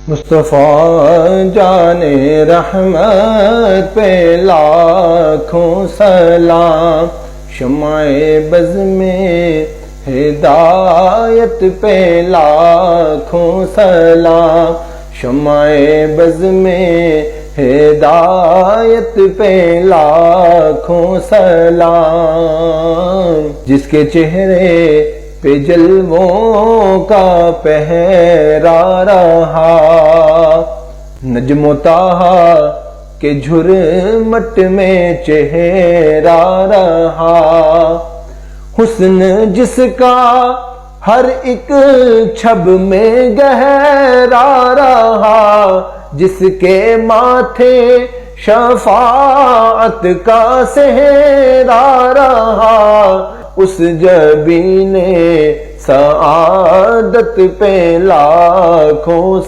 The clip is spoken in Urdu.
مصطفیٰ جان رحمت پہ لاکھوں سلام، شمع بز میں ہدایت پہ لاکھوں سلام، شمع بز میں ہدایت پہ لاکھوں سلام، جس کے چہرے پہ جلووں کا پہرا رہا، نجم و طٰہٰ کے جھرمٹ میں چہرہ رہا، حسن جس کا ہر ایک چھب میں گہرا رہا، جس کے ماتھے شفاعت کا سہرا رہا، اس جبین سعادت پہ لاکھوں